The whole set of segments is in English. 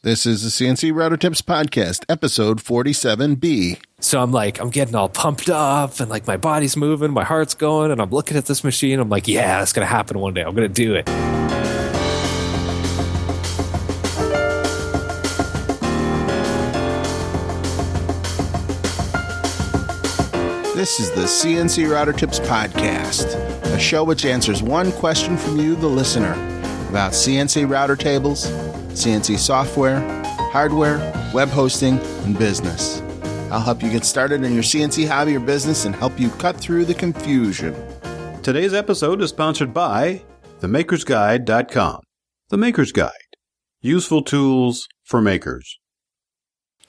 This is the CNC Router Tips Podcast, episode 47B. So I'm getting all pumped up and like my body's moving, my heart's going, and I'm looking at this machine. I'm like, yeah, it's going to happen one day. I'm going to do it. This is the CNC Router Tips Podcast, a show which answers one question from you, the listener, about CNC router tables, CNC software, hardware, web hosting, and business. I'll help you get started in your CNC hobby or business and help you cut through the confusion. Today's episode is sponsored by TheMakersGuide.com. The Maker's Guide. Useful tools for makers.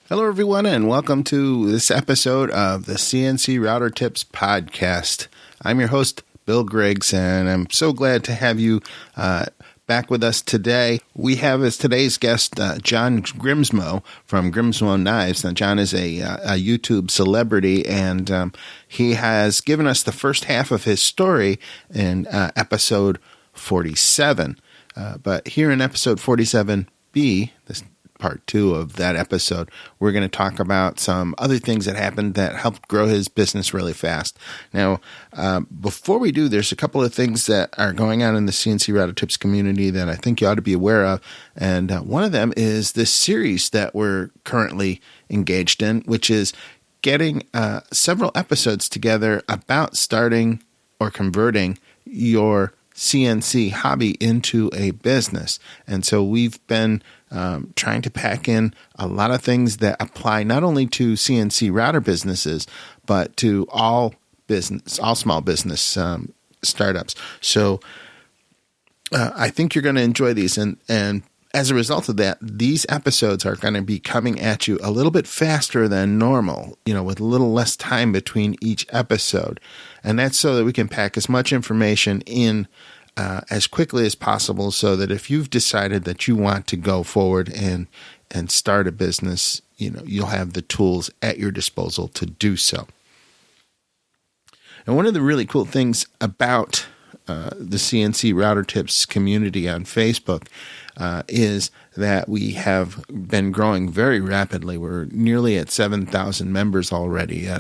Hello, everyone, and welcome to this episode of the CNC Router Tips Podcast. I'm your host, Bill Griggs, and I'm so glad to have you back with us today. We have as today's guest John Grimsmo from Grimsmo Knives. Now, John is a YouTube celebrity, and he has given us the first half of his story in episode 47. But here in episode 47B, this part 2 of that episode, we're going to talk about some other things that happened that helped grow his business really fast. Now, before we do, there's a couple of things that are going on in the CNC Router Tips community that I think you ought to be aware of. And one of them is this series that we're currently engaged in, which is getting several episodes together about starting or converting your CNC hobby into a business. And so we've been trying to pack in a lot of things that apply not only to CNC router businesses, but to all small business startups. So I think you're going to enjoy these. And as a result of that, these episodes are going to be coming at you a little bit faster than normal, with a little less time between each episode. And that's so that we can pack as much information in as quickly as possible, so that if you've decided that you want to go forward and start a business, you'll have the tools at your disposal to do so. And one of the really cool things about the CNC Router Tips community on Facebook is that we have been growing very rapidly. We're nearly at 7,000 members already.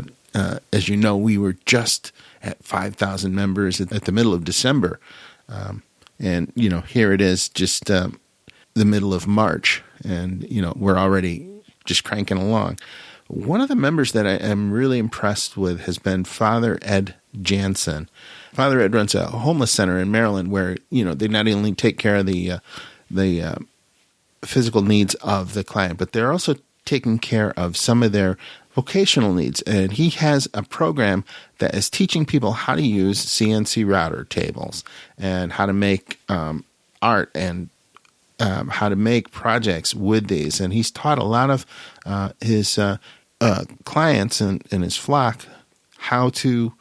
As you know, we were just at 5,000 members at the middle of December. And here it is, just the middle of March, and, we're already just cranking along. One of the members that I am really impressed with has been Father Ed Jansen. Father Ed runs a homeless center in Maryland where, they not only take care of the physical needs of the client, but they're also taking care of some of their vocational needs. And he has a program that is teaching people how to use CNC router tables and how to make art and how to make projects with these. And he's taught a lot of his clients and his flock how to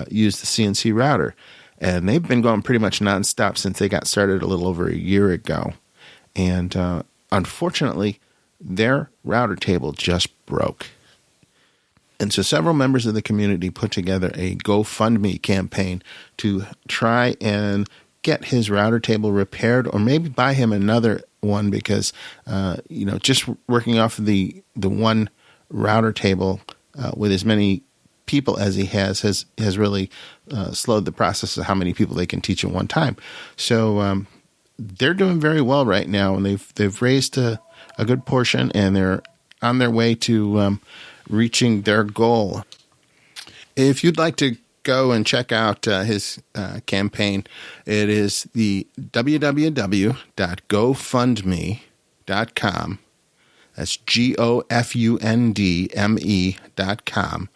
use the CNC router. And they've been going pretty much nonstop since they got started a little over a year ago. And unfortunately, their router table just broke. And so several members of the community put together a GoFundMe campaign to try and get his router table repaired, or maybe buy him another one, because, just working off of the one router table with as many people as he has really slowed the process of how many people they can teach at one time. So they're doing very well right now, and they've raised a good portion, and they're on their way to reaching their goal. If you'd like to go and check out his campaign, it is the www.gofundme.com. That's GOFUNDME.com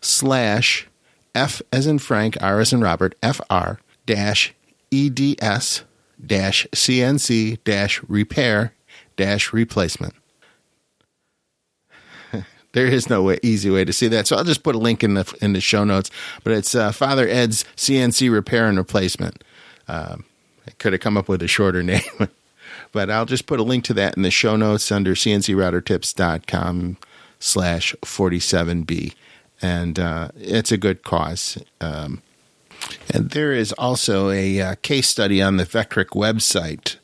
/F as in Frank, R as in Robert, FR -EDS CNC repair-replacement. There is no easy way to see that, so I'll just put a link in the show notes. But it's Father Ed's CNC repair and replacement. I could have come up with a shorter name, but I'll just put a link to that in the show notes under cncroutertips.com /47B, and it's a good cause. And there is also a case study on the Vectric website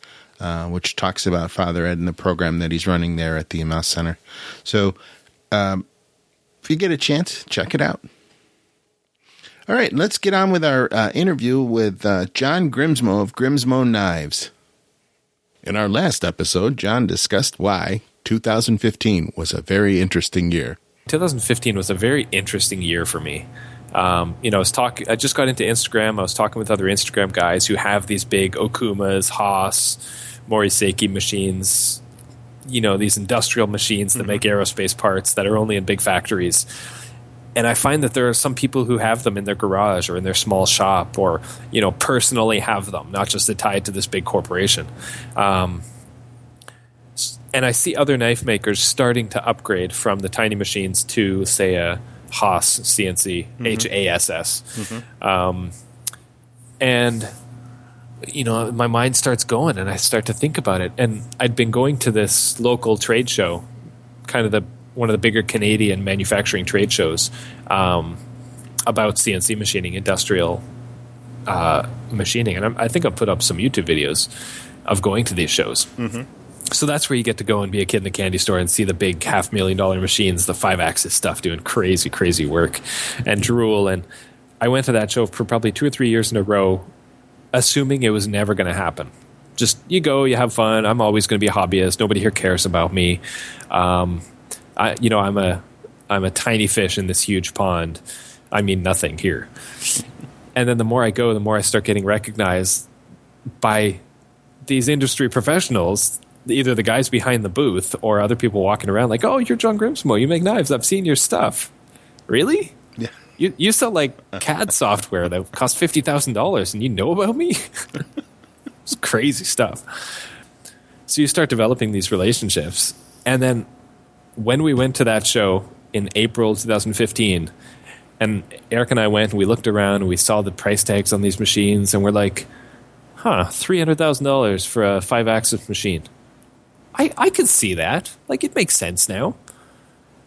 which talks about Father Ed and the program that he's running there at the EMS Center. So if you get a chance, check it out. All right, let's get on with our interview with John Grimsmo of Grimsmo Knives. In our last episode, John discussed why 2015 was a very interesting year. 2015 was a very interesting year for me. I just got into Instagram. I was talking with other Instagram guys who have these big Okumas, Haas, Moriseki machines, these industrial machines that make aerospace parts that are only in big factories. And I find that there are some people who have them in their garage or in their small shop or, personally have them, not just tied to this big corporation. And I see other knife makers starting to upgrade from the tiny machines to, say, a Haas CNC, HASS. And, my mind starts going and I start to think about it. And I'd been going to this local trade show, kind of one of the bigger Canadian manufacturing trade shows about CNC machining, industrial machining. And I think I've put up some YouTube videos of going to these shows. So that's where you get to go and be a kid in the candy store and see the big $500,000 machines, the 5-axis stuff doing crazy, crazy work and drool. And I went to that show for probably 2 or 3 years in a row, assuming it was never going to happen. Just you go, you have fun. I'm always going to be a hobbyist. Nobody here cares about me. I'm a tiny fish in this huge pond. I mean nothing here. And then the more I go, the more I start getting recognized by these industry professionals, either the guys behind the booth or other people walking around like, oh, you're John Grimsmo. You make knives. I've seen your stuff. Really? Yeah. You sell like CAD software that costs $50,000 and you know about me? It's crazy stuff. So you start developing these relationships. And then when we went to that show in April 2015, and Eric and I went and we looked around and we saw the price tags on these machines and we're like, $300,000 for a 5-axis machine. I could see that. Like, it makes sense now.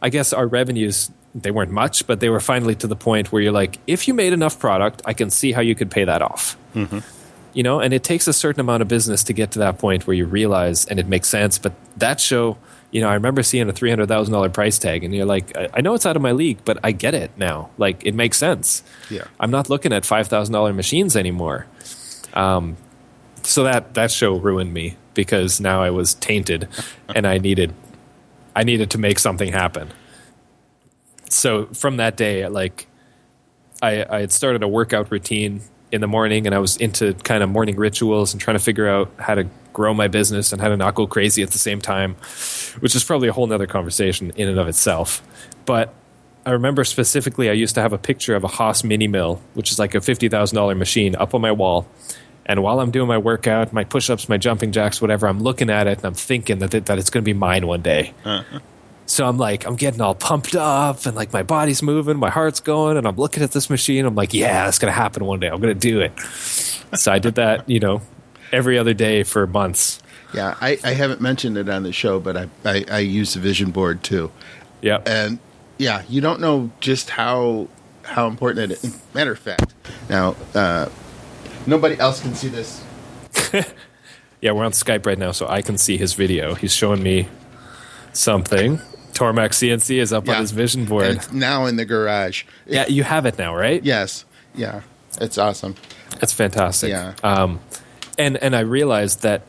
I guess our revenues, they weren't much, but they were finally to the point where you're like, if you made enough product, I can see how you could pay that off. And it takes a certain amount of business to get to that point where you realize, and it makes sense. But that show, I remember seeing a $300,000 price tag, and you're like, I know it's out of my league, but I get it now. Like, it makes sense. Yeah. I'm not looking at $5,000 machines anymore. So that show ruined me because now I was tainted, and I needed to make something happen. So from that day, like, I had started a workout routine in the morning, and I was into kind of morning rituals and trying to figure out how to grow my business and how to not go crazy at the same time, which is probably a whole nother conversation in and of itself. But I remember specifically I used to have a picture of a Haas mini mill, which is like a $50,000 machine, up on my wall. And while I'm doing my workout, my push-ups, my jumping jacks, whatever, I'm looking at it and I'm thinking that it's going to be mine one day. So I'm getting all pumped up and like my body's moving, my heart's going, and I'm looking at this machine. I'm like, yeah, it's going to happen one day. I'm going to do it. So I did that, every other day for months. Yeah, I haven't mentioned it on the show, but I use the vision board too. Yeah. And yeah, you don't know just how important it is. Matter of fact, now nobody else can see this. Yeah, we're on Skype right now, so I can see his video. He's showing me something. Tormac CNC is up on his vision board. And it's now in the garage. Yeah, you have it now, right? Yes. Yeah. It's awesome. That's fantastic. Yeah. And I realized that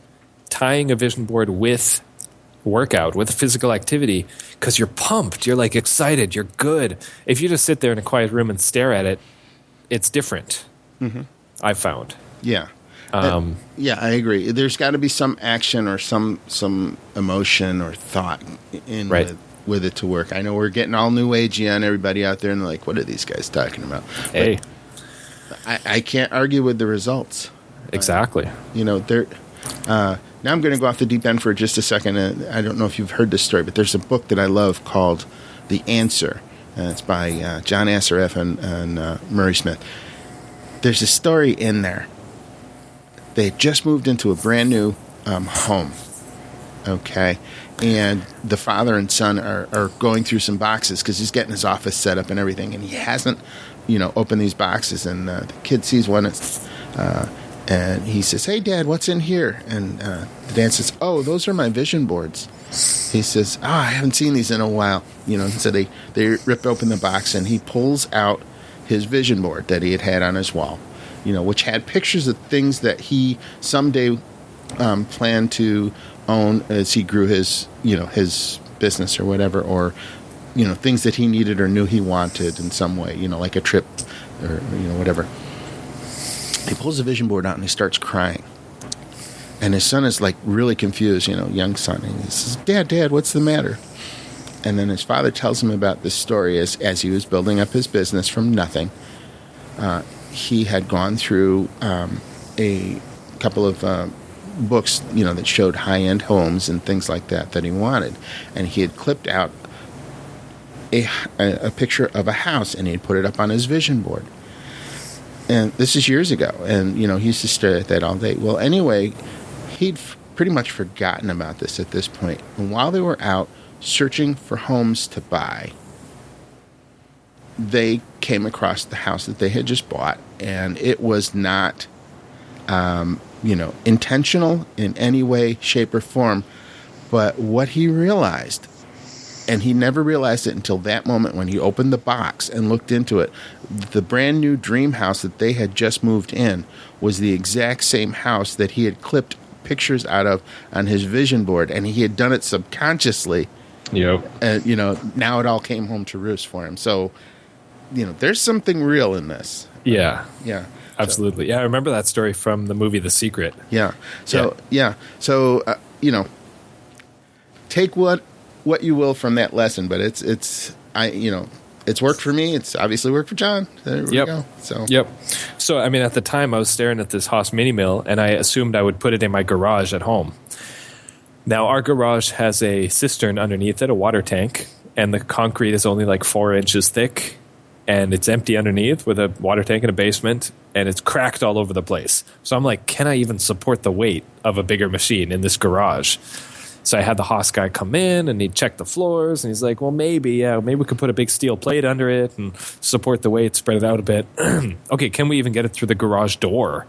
tying a vision board with workout, with physical activity, because you're pumped, you're like excited, you're good. If you just sit there in a quiet room and stare at it, it's different. I've found. Yeah. Yeah, I agree. There's got to be some action or some emotion or thought in with it to work. I know we're getting all new agey on everybody out there, and they're like, what are these guys talking about? Hey. But I can't argue with the results. Exactly. Now I'm going to go off the deep end for just a second. I don't know if you've heard this story, but there's a book that I love called The Answer. It's by John Assaraf and Murray Smith. There's a story in there. They just moved into a brand new home, okay? And the father and son are going through some boxes because he's getting his office set up and everything, and he hasn't, opened these boxes. And the kid sees one. It's And he says, "Hey, Dad, what's in here?" And the dad says, "Oh, those are my vision boards." He says, "Oh, I haven't seen these in a while." So they rip open the box, and he pulls out his vision board that he had on his wall, which had pictures of things that he someday planned to own as he grew his business or whatever, or things that he needed or knew he wanted in some way, like a trip or whatever. He pulls the vision board out and he starts crying. And his son is like really confused, young son. And he says, Dad, what's the matter? And then his father tells him about this story as he was building up his business from nothing. He had gone through a couple of books, that showed high-end homes and things like that he wanted. And he had clipped out a picture of a house, and he had put it up on his vision board. And this is years ago, and, he used to stare at that all day. Well, anyway, he'd pretty much forgotten about this at this point. And while they were out searching for homes to buy, they came across the house that they had just bought, and it was not, intentional in any way, shape, or form. But what he realized, and he never realized it until that moment when he opened the box and looked into it, the brand new dream house that they had just moved in was the exact same house that he had clipped pictures out of on his vision board, and he had done it subconsciously. Yep. And, now it all came home to roost for him. So, there's something real in this. Yeah. Yeah. Absolutely. Yeah, I remember that story from the movie The Secret. Yeah. So, So, take what you will from that lesson, but it's worked for me. It's obviously worked for John. There we go. So, at the time I was staring at this Haas mini mill, and I assumed I would put it in my garage at home. Now, our garage has a cistern underneath it, a water tank, and the concrete is only like 4 inches thick, and it's empty underneath with a water tank in a basement, and it's cracked all over the place. So I'm like, can I even support the weight of a bigger machine in this garage? So I had the Haas guy come in, and he'd check the floors, and he's like, well, maybe we could put a big steel plate under it and support the weight, spread it out a bit. Okay, can we even get it through the garage door?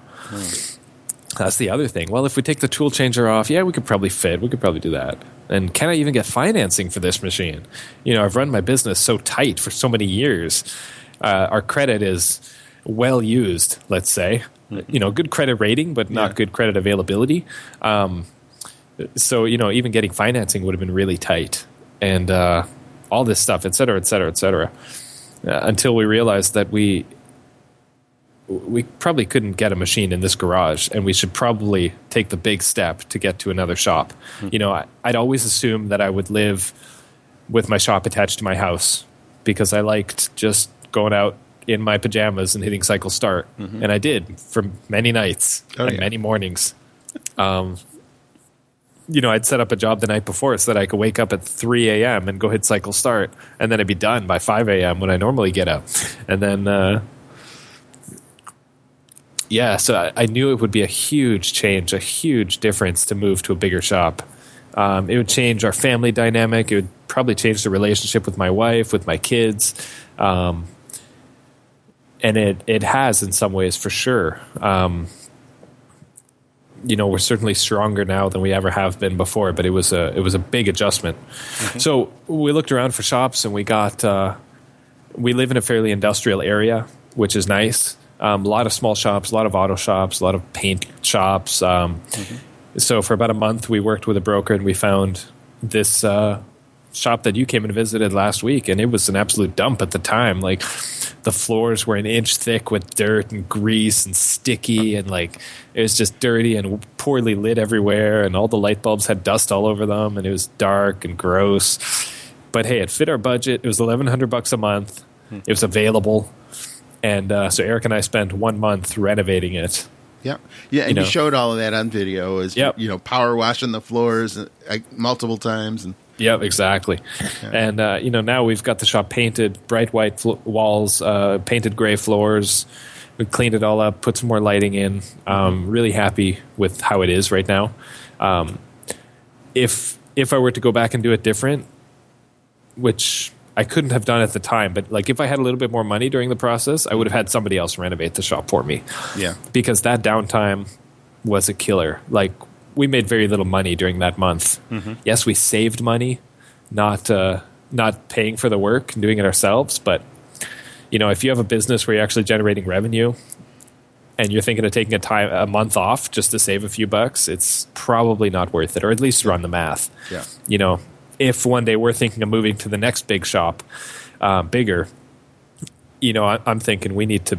That's the other thing. Well, if we take the tool changer off, we could probably do that. And can I even get financing for this machine? I've run my business so tight for so many years. Our credit is well used, let's say. Good credit rating, but not good credit availability. So, even getting financing would have been really tight. And all this stuff, et cetera, et cetera, et cetera. Until we realized that we probably couldn't get a machine in this garage, and we should probably take the big step to get to another shop. I'd always assumed that I would live with my shop attached to my house because I liked just going out in my pajamas and hitting cycle start. Mm-hmm. And I did for many nights and many mornings. I'd set up a job the night before so that I could wake up at 3 a.m. and go hit cycle start, and then I'd be done by 5 a.m. when I normally get up. And then... so I knew it would be a huge change, a huge difference to move to a bigger shop. It would change our family dynamic. It would probably change the relationship with my wife, with my kids. And it has in some ways for sure. We're certainly stronger now than we ever have been before, but it was a big adjustment. Mm-hmm. So we looked around for shops, and we live in a fairly industrial area, which is nice. A lot of small shops, a lot of auto shops, a lot of paint shops. So for about a month, we worked with a broker, and we found this shop that you came and visited last week, and it was an absolute dump at the time. Like, the floors were an inch thick with dirt and grease and sticky, and it was just dirty and poorly lit everywhere, and all the light bulbs had dust all over them, and it was dark and gross. But hey, it fit our budget. It was $1,100 a month. It was available. And so Eric and I spent 1 month renovating it. Yeah. And you showed all of that on video as, power washing the floors multiple times. And Yep, exactly. Yeah. And, now we've got the shop painted, bright white walls, painted gray floors. We cleaned it all up, put some more lighting in. Really happy with how it is right now. If I were to go back and do it different, which I couldn't have done at the time, but like if I had a little bit more money during the process, I would have had somebody else renovate the shop for me. Yeah. Because that downtime was a killer. Like we made very little money during that month. Mm-hmm. Yes, we saved money, not paying for the work and doing it ourselves. But if you have a business where you're actually generating revenue and you're thinking of taking a month off just to save a few bucks, it's probably not worth it, or at least run the math. Yeah. If one day we're thinking of moving to the next big shop, bigger, I'm thinking we need to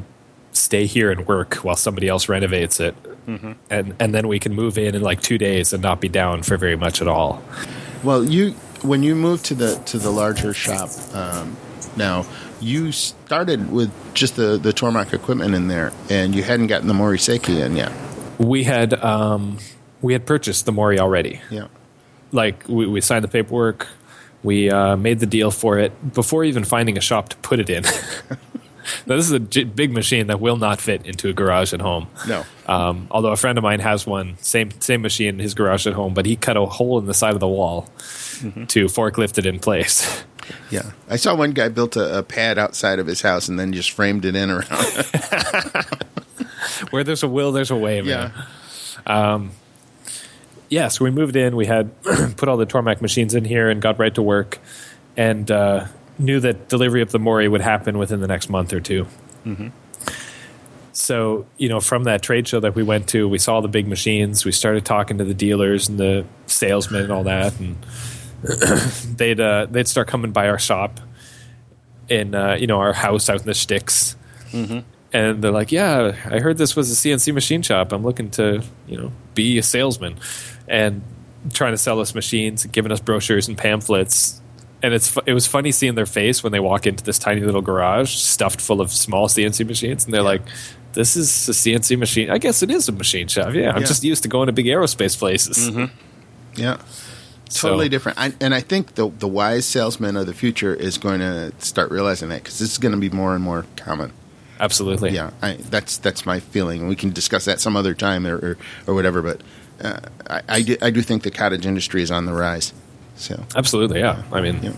stay here and work while somebody else renovates it. Mm-hmm. And then we can move in like 2 days and not be down for very much at all. Well, when you moved to the larger shop, now you started with just the Tormach equipment in there, and you hadn't gotten the Moriseki in yet. We had purchased the Mori already. Yeah. Like we signed the paperwork, we made the deal for it before even finding a shop to put it in. Now, this is a big machine that will not fit into a garage at home. No. Although a friend of mine has one, same machine in his garage at home, but he cut a hole in the side of the wall to forklift it in place. Yeah. I saw one guy built a pad outside of his house and then just framed it in around it. Where there's a will, there's a way, man. Yeah. So we moved in. We had put all the Tormach machines in here and got right to work, and knew that delivery of the Mori would happen within the next month or two. Mm-hmm. So, from that trade show that we went to, we saw the big machines. We started talking to the dealers and the salesmen and all that, and they'd start coming by our shop in our house out in the sticks. Mm-hmm. And they're like, yeah, I heard this was a CNC machine shop. I'm looking to, be a salesman, and trying to sell us machines, giving us brochures and pamphlets. And it was funny seeing their face when they walk into this tiny little garage stuffed full of small CNC machines, and they're like, this is a CNC machine. I guess it is a machine shop. Yeah, I'm just used to going to big aerospace places. Mm-hmm. Yeah. Totally different. And I think the wise salesman of the future is going to start realizing that, because this is going to be more and more common. Absolutely. Yeah, that's my feeling. We can discuss that some other time or whatever, but I do think the cottage industry is on the rise. So absolutely, yeah. I mean,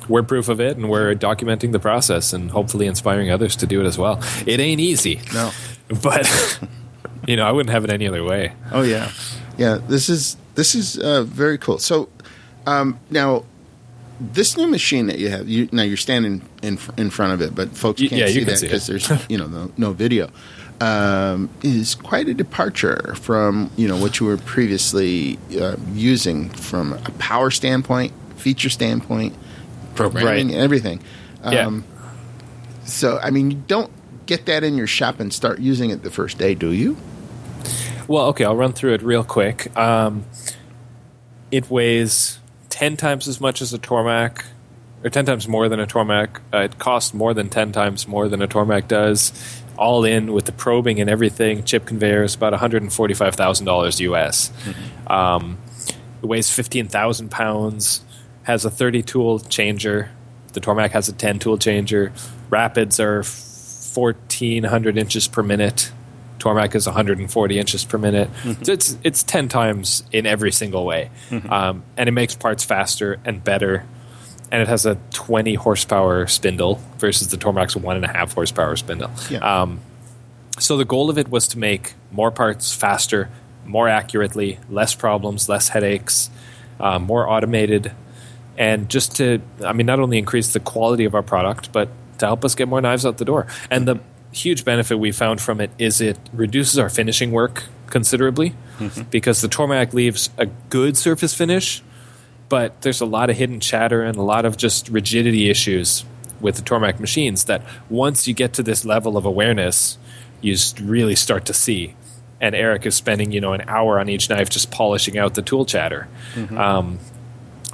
we're proof of it, and we're documenting the process and hopefully inspiring others to do it as well. It ain't easy. No. But, I wouldn't have it any other way. Oh, yeah. Yeah, this is very cool. So now, this new machine that you have, you're standing in front of it, but folks can't see that because there's no video. Is quite a departure from what you were previously using from a power standpoint, feature standpoint, programming, and everything. So, I mean, you don't get that in your shop and start using it the first day, do you? Well, okay, I'll run through it real quick. It weighs 10 times as much as a Tormach, or 10 times more than a Tormach. It costs more than 10 times more than a Tormach does. All in with the probing and everything, chip conveyors, about $145,000 US. Mm-hmm. It weighs 15,000 pounds, has a 30-tool changer. The Tormach has a 10-tool changer. Rapids are 1,400 inches per minute. Tormach is 140 inches per minute. Mm-hmm. So it's 10 times in every single way. Mm-hmm. And it makes parts faster and better. And it has a 20 horsepower spindle versus the Tormach's 1.5 horsepower spindle. Yeah. So the goal of it was to make more parts faster, more accurately, less problems, less headaches, more automated, and just to, not only increase the quality of our product, but to help us get more knives out the door. And the huge benefit we found from it is it reduces our finishing work considerably, because the Tormach leaves a good surface finish, but there's a lot of hidden chatter and a lot of just rigidity issues with the Tormach machines that once you get to this level of awareness, you really start to see. And Eric is spending, an hour on each knife just polishing out the tool chatter. Mm-hmm.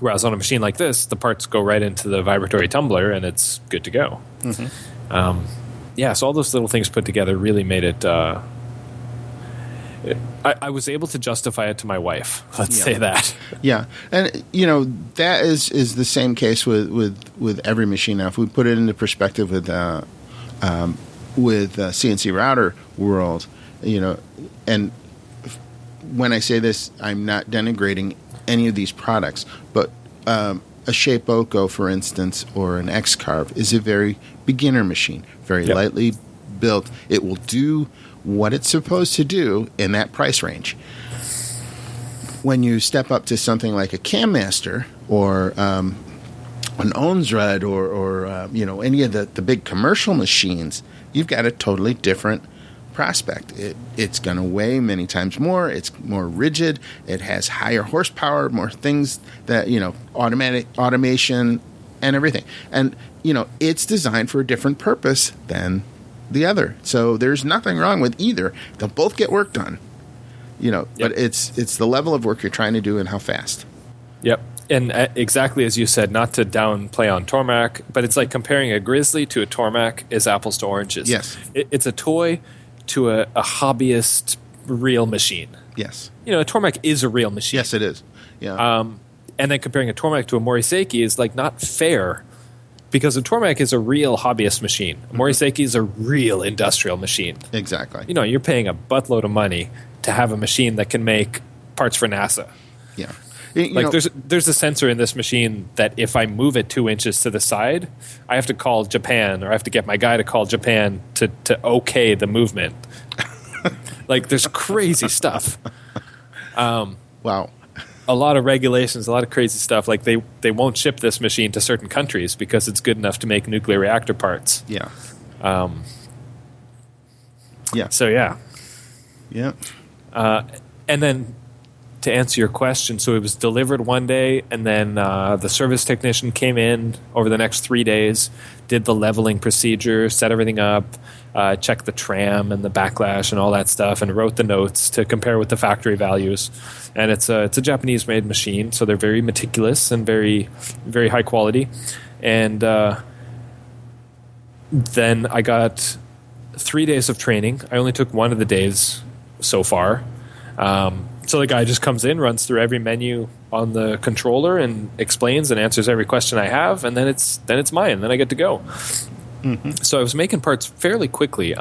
Whereas on a machine like this, the parts go right into the vibratory tumbler and it's good to go. Mm-hmm. So all those little things put together really made it... I was able to justify it to my wife. Let's say that. Yeah, and that is the same case with every machine. Now, if we put it into perspective with CNC router world, and when I say this, I'm not denigrating any of these products, but a Shapeoko, for instance, or an X-Carve is a very beginner machine, very lightly built. It will do what it's supposed to do in that price range. When you step up to something like a Cam Master or an Onsrud or any of the big commercial machines, you've got a totally different prospect. It's going to weigh many times more. It's more rigid. It has higher horsepower, more things that, automation and everything. And, it's designed for a different purpose than the other. So there's nothing wrong with either. They'll both get work done, but it's the level of work you're trying to do and how fast. Yep. And exactly as you said, not to downplay on Tormac, but it's like comparing a Grizzly to a Tormac is apples to oranges. Yes. It's a toy to a hobbyist real machine. Yes. A Tormac is a real machine. Yes, it is. Yeah. And then comparing a Tormac to a Moriseki is like not fair because a Tormac is a real hobbyist machine. A Moriseki is a real industrial machine. Exactly. You're paying a buttload of money to have a machine that can make parts for NASA. Yeah. There's a sensor in this machine that if I move it 2 inches to the side, I have to call Japan, or I have to get my guy to call Japan to okay the movement. There's crazy stuff. Wow. A lot of regulations, a lot of crazy stuff. They won't ship this machine to certain countries because it's good enough to make nuclear reactor parts. Yeah. So yeah. Yeah. And then to answer your question, so it was delivered one day, and then the service technician came in over the next 3 days, did the leveling procedure, set everything up, checked the tram and the backlash and all that stuff, and wrote the notes to compare with the factory values. And it's a Japanese-made machine, so they're very meticulous and very, very high quality. And then I got 3 days of training. I only took one of the days so far. So the guy just comes in, runs through every menu on the controller, and explains and answers every question I have, and then it's mine. Then I get to go. Mm-hmm. So I was making parts fairly quickly,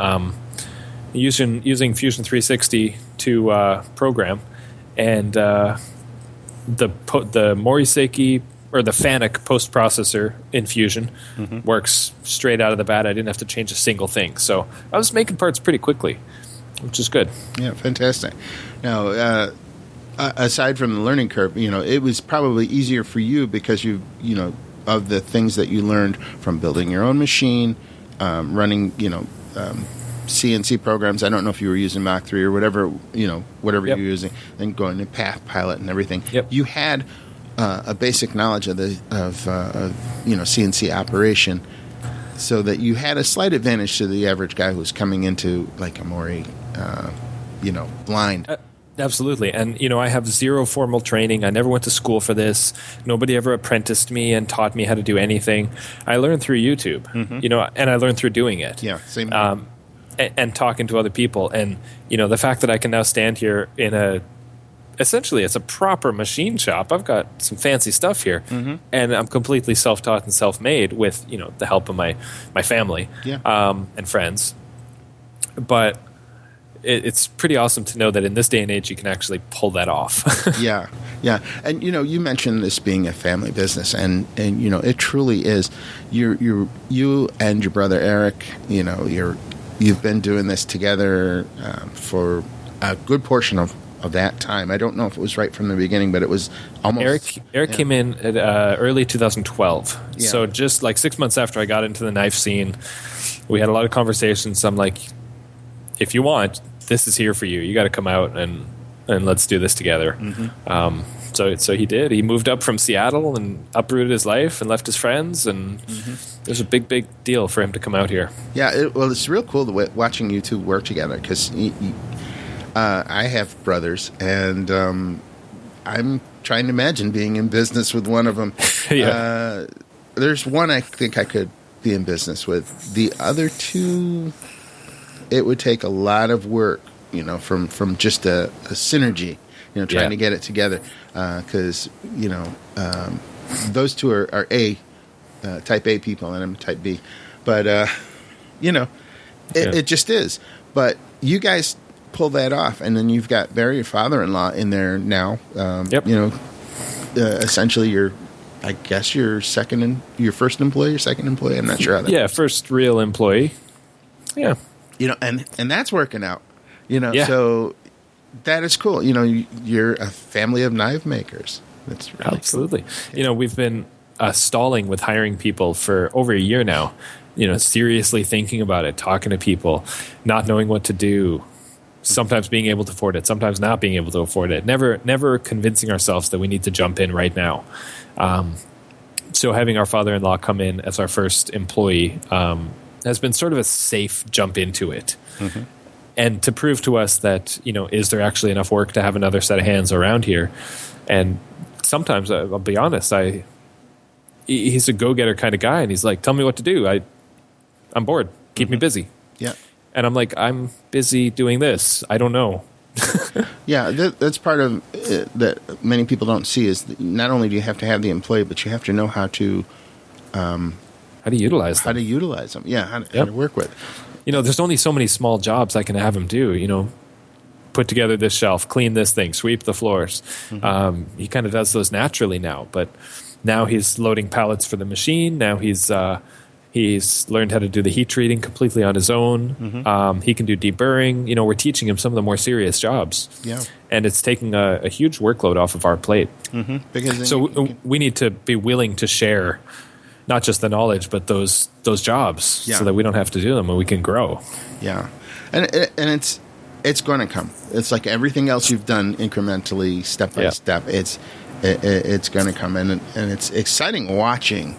using Fusion 360 to program, and the Moriseki or the FANUC post processor in Fusion works straight out of the bat. I didn't have to change a single thing, so I was making parts pretty quickly, which is good. Yeah, fantastic. Now, aside from the learning curve, it was probably easier for you because of the things that you learned from building your own machine, running, CNC programs. I don't know if you were using Mach 3 or whatever you were using, and going to Path Pilot and everything. Yep. You had a basic knowledge of CNC operation, so that you had a slight advantage to the average guy who's coming into like a Mori, blind. Absolutely. And, I have zero formal training. I never went to school for this. Nobody ever apprenticed me and taught me how to do anything. I learned through YouTube, and I learned through doing it. Yeah, same. And talking to other people. And, the fact that I can now stand here in essentially it's a proper machine shop. I've got some fancy stuff here, and I'm completely self-taught and self-made with, the help of my family and friends. But it's pretty awesome to know that in this day and age you can actually pull that off. Yeah. And you mentioned this being a family business, and it truly is. You and your brother Eric, you've been doing this together for a good portion of that time. I don't know if it was right from the beginning, but it was almost. Eric came in at early 2012. Yeah. So just like 6 months after I got into the knife scene, we had a lot of conversations. I'm like, if you want, this is here for you. You got to come out and let's do this together. So he did. He moved up from Seattle and uprooted his life and left his friends, and it was a big deal for him to come out here. Yeah, it's real cool watching you two work together, because I have brothers, and I'm trying to imagine being in business with one of them. Yeah. There's one I think I could be in business with. The other two, it would take a lot of work, from just a synergy, trying to get it together. Because, those two are type A people, and I'm type B. But, it just is. But you guys pull that off, and then you've got Barry, your father-in-law, in there now. Essentially your I guess your first employee, your second employee. I'm not sure how that. Yeah, first real employee. Yeah, and that's working out. Yeah. So that is cool. You're a family of knife makers. That's really absolutely. Cool. We've been stalling with hiring people for over a year now. Seriously thinking about it, talking to people, not knowing what to do. Sometimes being able to afford it, sometimes not being able to afford it. Never convincing ourselves that we need to jump in right now. So having our father-in-law come in as our first employee has been sort of a safe jump into it. Mm-hmm. And to prove to us that, is there actually enough work to have another set of hands around here? And sometimes, I'll be honest, he's a go-getter kind of guy, and he's like, tell me what to do. I'm bored. Keep me busy. Yeah. And I'm like, I'm busy doing this. I don't know. Yeah, that's part of it that many people don't see is that not only do you have to have the employee, but you have to know how to utilize them. How to utilize them. Yeah, how to work with. There's only so many small jobs I can have him do. Put together this shelf, clean this thing, sweep the floors. Mm-hmm. He kind of does those naturally now, but now he's loading pallets for the machine. Now he's learned how to do the heat treating completely on his own. Mm-hmm. He can do deburring. We're teaching him some of the more serious jobs. Yeah. And it's taking a huge workload off of our plate. Mm-hmm. Because we need to be willing to share not just the knowledge, but those jobs so that we don't have to do them and we can grow. Yeah. And it's going to come. It's like everything else you've done incrementally, step by step. It's going to come. And it's exciting watching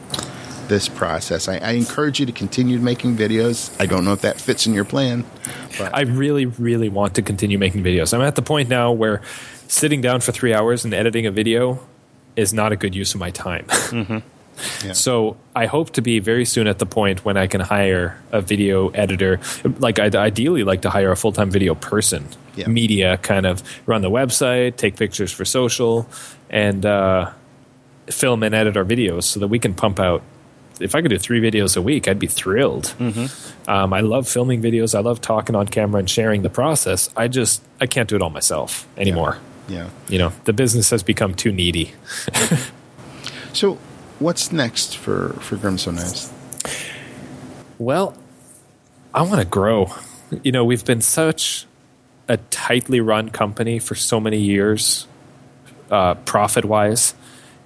this process. I encourage you to continue making videos. I don't know if that fits in your plan, but I really, really want to continue making videos. I'm at the point now where sitting down for 3 hours and editing a video is not a good use of my time. Mm-hmm. Yeah. So I hope to be very soon at the point when I can hire a video editor. Like I'd ideally like to hire a full-time video person, media kind of run the website, take pictures for social, and film and edit our videos so that we can pump out. If I could do 3 videos a week, I'd be thrilled. Mm-hmm. I love filming videos. I love talking on camera and sharing the process. I can't do it all myself anymore. Yeah. The business has become too needy. So what's next for Grimsmo Knives? Well, I want to grow. We've been such a tightly run company for so many years, profit-wise.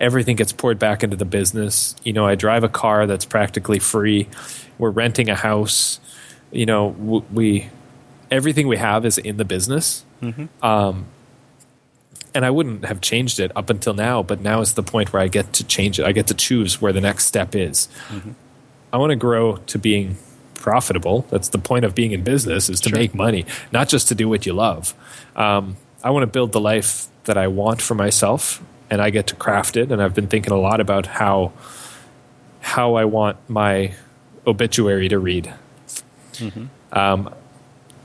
Everything gets poured back into the business. I drive a car that's practically free. We're renting a house. Everything we have is in the business. Mm-hmm. And I wouldn't have changed it up until now, but now is the point where I get to change it. I get to choose where the next step is. Mm-hmm. I want to grow to being profitable. That's the point of being in business, is to make money, not just to do what you love. I want to build the life that I want for myself, and I get to craft it. And I've been thinking a lot about how I want my obituary to read. Mm-hmm.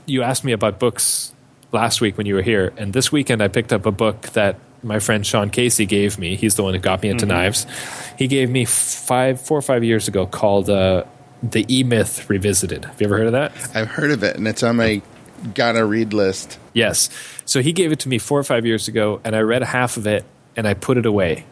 You asked me about books last week when you were here, and this weekend I picked up a book that my friend Sean Casey gave me. He's the one who got me into knives. He gave me 4 or 5 years ago called The E-Myth Revisited. Have you ever heard of that? I've heard of it, and it's on my gotta read list. Yes. So he gave it to me 4 or 5 years ago, and I read half of it, and I put it away.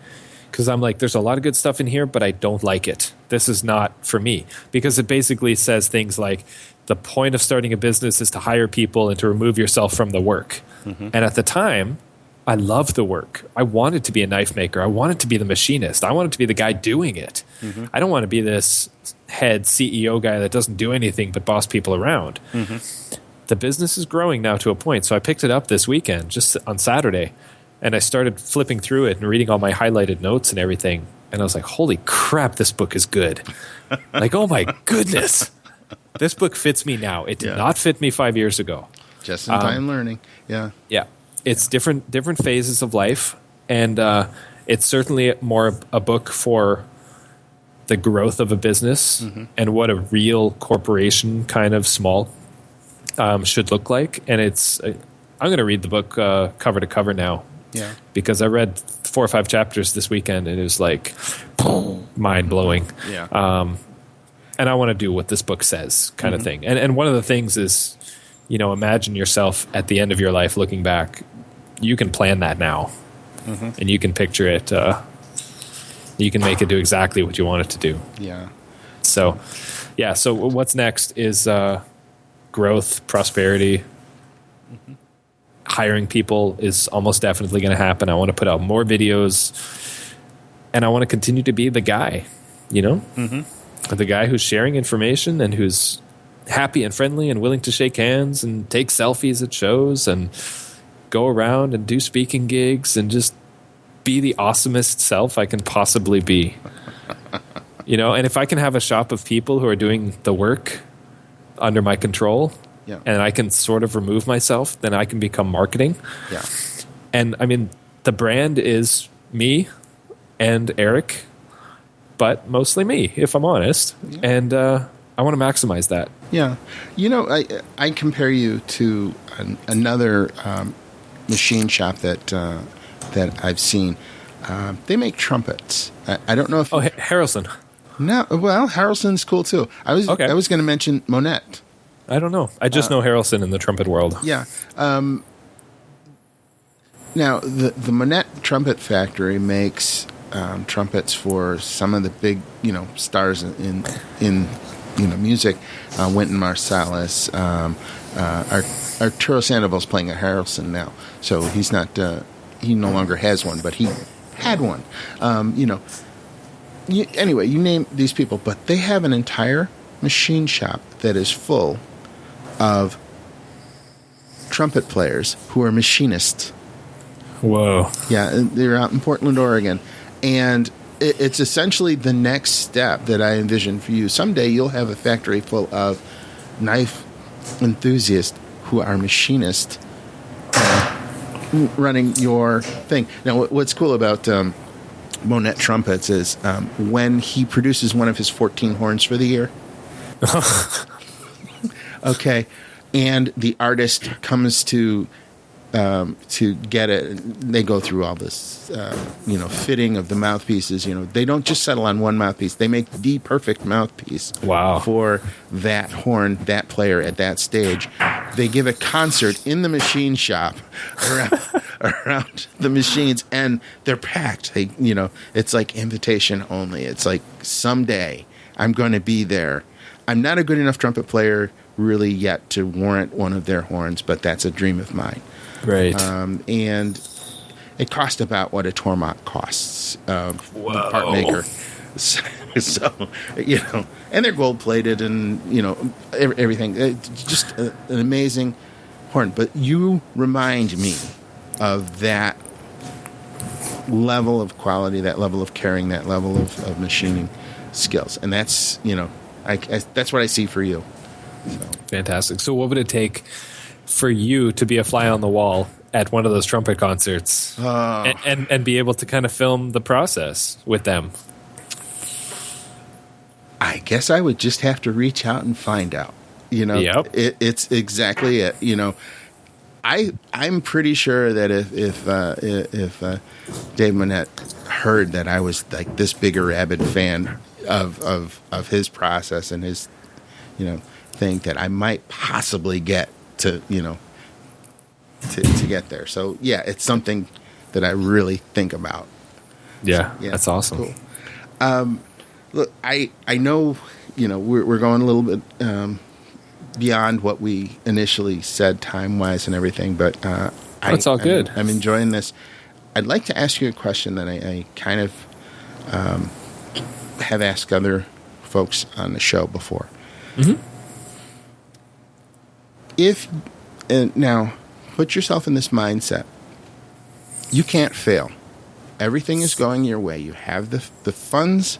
Because I'm like, there's a lot of good stuff in here, but I don't like it. This is not for me. Because it basically says things like, the point of starting a business is to hire people and to remove yourself from the work. Mm-hmm. And at the time, I loved the work. I wanted to be a knife maker. I wanted to be the machinist. I wanted to be the guy doing it. Mm-hmm. I don't want to be this head CEO guy that doesn't do anything but boss people around. Mm-hmm. The business is growing now to a point. So I picked it up this weekend, just on Saturday, and I started flipping through it and reading all my highlighted notes and everything. And I was like, holy crap, this book is good. Like, oh my goodness. This book fits me now. It did not fit me 5 years ago. Just in time learning. Yeah. Yeah. It's different phases of life. And it's certainly more a book for the growth of a business and what a real corporation kind of small should look like. And I'm going to read the book cover to cover now. Yeah. Because I read 4 or 5 chapters this weekend and it was like mind blowing. Yeah. And I want to do what this book says kind of thing. And one of the things is, imagine yourself at the end of your life looking back. You can plan that now. And you can picture it, You can make it do exactly what you want it to do. Yeah. So, yeah. So what's next is growth, prosperity. Hiring people is almost definitely going to happen. I want to put out more videos, and I want to continue to be the guy, the guy who's sharing information and who's happy and friendly and willing to shake hands and take selfies at shows and go around and do speaking gigs and just be the awesomest self I can possibly be. And if I can have a shop of people who are doing the work under my control, and I can sort of remove myself, then I can become marketing. Yeah. And I mean, the brand is me and Eric, but mostly me, if I'm honest. Yeah. And I want to maximize that. Yeah. I compare you to another machine shop that I've seen. They make trumpets. I don't know if Harrelson. No, well, Harrelson's cool too. I was going to mention Monette. I don't know. I just know Harrelson in the trumpet world. Yeah. Now the Monette Trumpet Factory makes trumpets for some of the big stars in music. Wynton Marsalis. Arturo Sandoval's playing a Harrelson now, so he's not. He no longer has one, but he had one. Anyway, you name these people, but they have an entire machine shop that is full of trumpet players who are machinists. Whoa. Yeah, they're out in Portland, Oregon. And it's essentially the next step that I envision for you. Someday you'll have a factory full of knife enthusiasts who are machinists running your thing. Now, what's cool about Monette Trumpets is when he produces one of his 14 horns for the year. Okay, and the artist comes to get it. They go through all this, fitting of the mouthpieces. They don't just settle on one mouthpiece. They make the perfect mouthpiece. Wow. For that horn, that player at that stage. They give a concert in the machine shop around the machines, and they're packed. It's like invitation only. It's like someday I'm going to be there. I'm not a good enough trumpet player really yet to warrant one of their horns, but that's a dream of mine. Right. And it cost about what a Tormach costs, the part maker. So, and they're gold plated and, everything. It's just an amazing horn. But you remind me of that level of quality, that level of caring, that level of machining skills. And that's, that's what I see for you. So. Fantastic. So what would it take for you to be a fly on the wall at one of those trumpet concerts and be able to kind of film the process with them? I guess I would just have to reach out and find out. Yep. It's exactly it. I'm pretty sure that if Dave Monette heard that I was like this big a rabid fan of his process and his thing, that I might possibly get to to get there. So yeah, it's something that I really think about. Yeah, that's awesome. Cool. Look, I know we're going a little bit beyond what we initially said time wise and everything, but it's all good. I'm enjoying this. I'd like to ask you a question that I kind of have asked other folks on the show before. Mm-hmm. Now, put yourself in this mindset. You can't fail. Everything is going your way. You have the funds,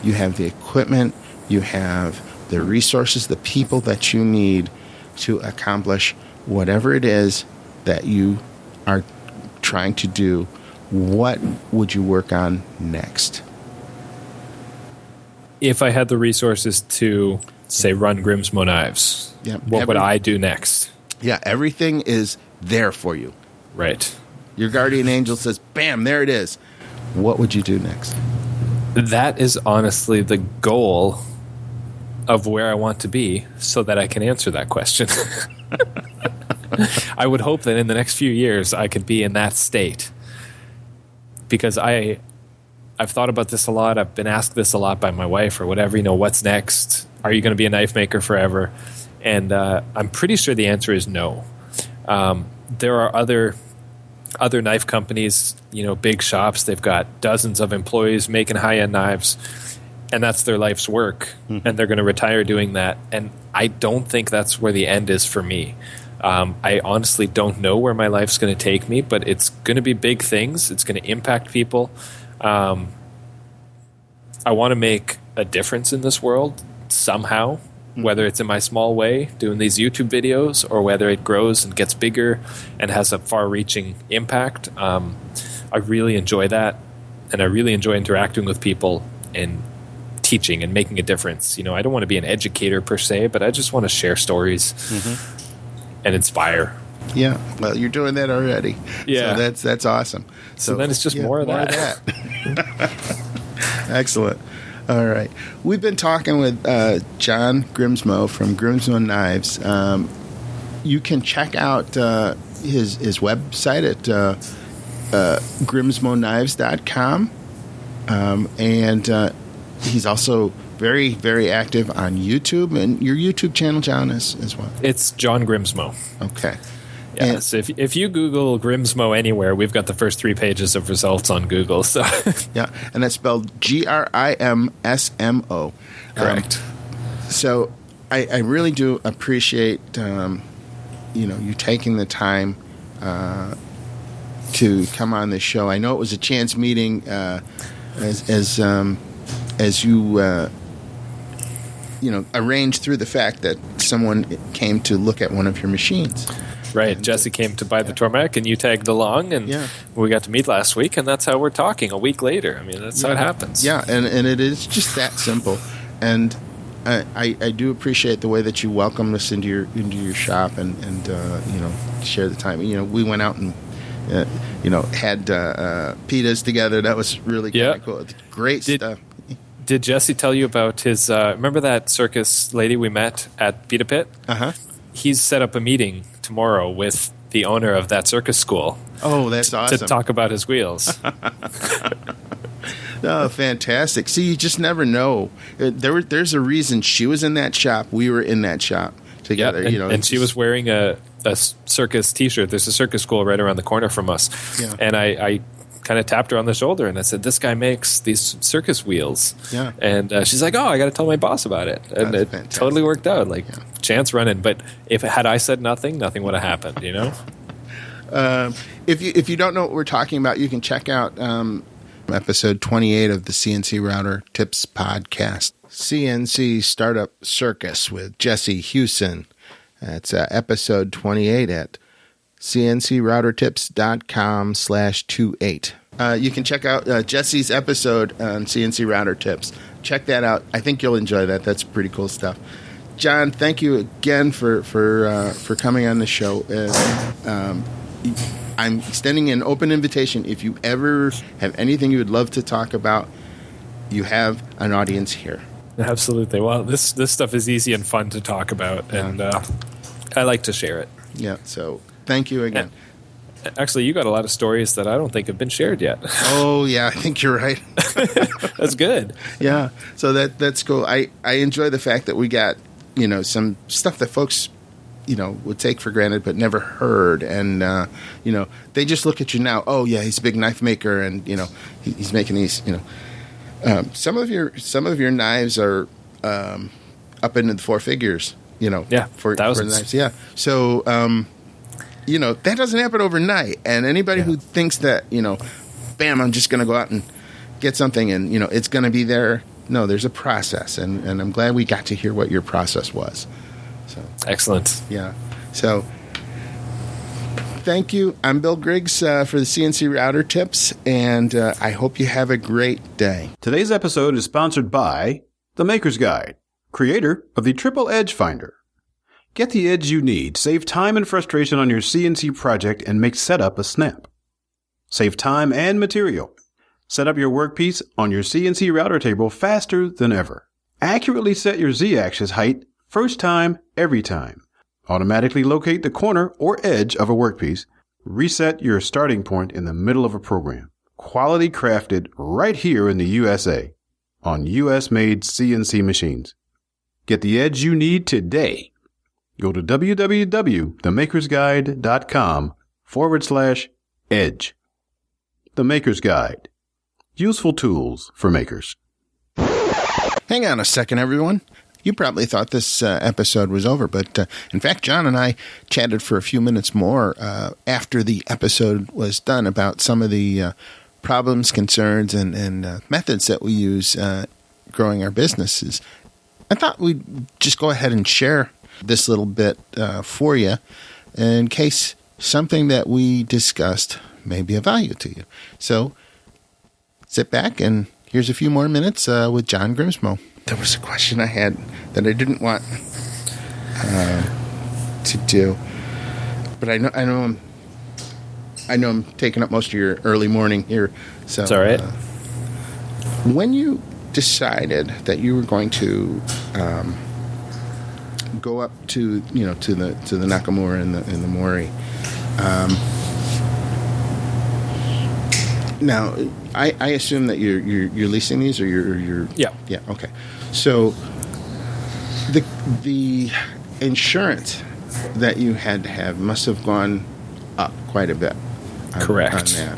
you have the equipment, you have the resources, the people that you need to accomplish whatever it is that you are trying to do. What would you work on next? If I had the resources to, say, run Grimsmo knives, what would I do next? Yeah, everything is there for you. Right. Your guardian angel says, bam, there it is. What would you do next? That is honestly the goal of where I want to be so that I can answer that question. I would hope that in the next few years I could be in that state, because I I've thought about this a lot. I've been asked this a lot by my wife or whatever, what's next? Are you going to be a knife maker forever? And I'm pretty sure the answer is no. There are other knife companies, big shops. They've got dozens of employees making high-end knives, and that's their life's work, and they're going to retire doing that. And I don't think that's where the end is for me. I honestly don't know where my life's going to take me, but it's going to be big things. It's going to impact people. I want to make a difference in this world somehow, whether it's in my small way, doing these YouTube videos, or whether it grows and gets bigger and has a far-reaching impact. I really enjoy that, and I really enjoy interacting with people and teaching and making a difference. I don't want to be an educator per se, but I just want to share stories and inspire. Yeah, well, you're doing that already. Yeah. So that's awesome. So then it's just more of that. Excellent. All right. We've been talking with John Grimsmo from Grimsmo Knives. You can check out his website at grimsmoknives.com. And he's also very, very active on YouTube. And your YouTube channel, John, is what? It's John Grimsmo. Okay. Yes, if you Google Grimsmo anywhere, we've got the first 3 pages of results on Google. So yeah, and that's spelled Grimsmo. Correct. So I really do appreciate you taking the time to come on this show. I know it was a chance meeting as you arranged through the fact that someone came to look at one of your machines. Right. Jesse came to buy the Tormek, and you tagged along, and we got to meet last week, and that's how we're talking a week later. I mean, that's how it happens. Yeah, and it is just that simple. And I do appreciate the way that you welcomed us into your shop and share the time. We went out and had pitas together. That was really kind of cool. Great stuff. Did Jesse tell you about his? Remember that circus lady we met at Pita Pit? He's set up a meeting tomorrow with the owner of that circus school. Oh, that's awesome. To talk about his wheels. Oh, fantastic. See, you just never know. There's a reason she was in that shop. We were in that shop together. And she was wearing a circus T-shirt. There's a circus school right around the corner from us. Yeah. And I kind of tapped her on the shoulder and I said, "This guy makes these circus wheels." Yeah. And she's like, "Oh, I got to tell my boss about it." And it totally worked out. Chance running. But had I said nothing would have happened. If you don't know what we're talking about, you can check out episode 28 of the CNC Router Tips podcast, CNC Startup Circus with Jesse Hewson. That's episode 28 at cncroutertips.com/28. You can check out Jesse's episode on CNC Router Tips. Check that out. I think you'll enjoy that. That's pretty cool stuff. John, thank you again for coming on the show. I'm extending an open invitation. If you ever have anything you would love to talk about, you have an audience here. Absolutely. Well, this stuff is easy and fun to talk about, and I like to share it. Yeah, so thank you again. Actually, you got a lot of stories that I don't think have been shared yet. Oh, yeah, I think you're right. That's good. Yeah, so that's cool. I enjoy the fact that we got, some stuff that folks, would take for granted but never heard. And, they just look at you now. Oh, yeah, he's a big knife maker, and, he's making these, some of your knives are up into the 4 figures, for knives. Yeah. So, that doesn't happen overnight. And anybody who thinks that, bam, I'm just going to go out and get something and, it's going to be there. No, there's a process. And I'm glad we got to hear what your process was. So excellent. Yeah. So thank you. I'm Bill Griggs for the CNC Router Tips, and I hope you have a great day. Today's episode is sponsored by The Maker's Guide, creator of the Triple Edge Finder. Get the edge you need, save time and frustration on your CNC project, and make setup a snap. Save time and material. Set up your workpiece on your CNC router table faster than ever. Accurately set your Z-axis height first time, every time. Automatically locate the corner or edge of a workpiece. Reset your starting point in the middle of a program. quality crafted right here in the USA on US-made CNC machines. Get the edge you need today. Go to www.themakersguide.com/edge. The Maker's Guide. Useful tools for makers. Hang on a second, everyone. You probably thought this episode was over, but in fact, John and I chatted for a few minutes more after the episode was done about some of the problems, concerns, and methods that we use growing our businesses. I thought we'd just go ahead and share this little bit for you in case something that we discussed may be of value to you. So sit back and here's a few more minutes with John Grimsmo. There was a question I had that I didn't want to do, but I know I'm taking up most of your early morning here. So it's all right. When you decided that you were going to go up to the Nakamura and the Mori, now I assume that you're leasing these, or you're yeah okay. So the insurance that you had to have must have gone up quite a bit. Correct. On that.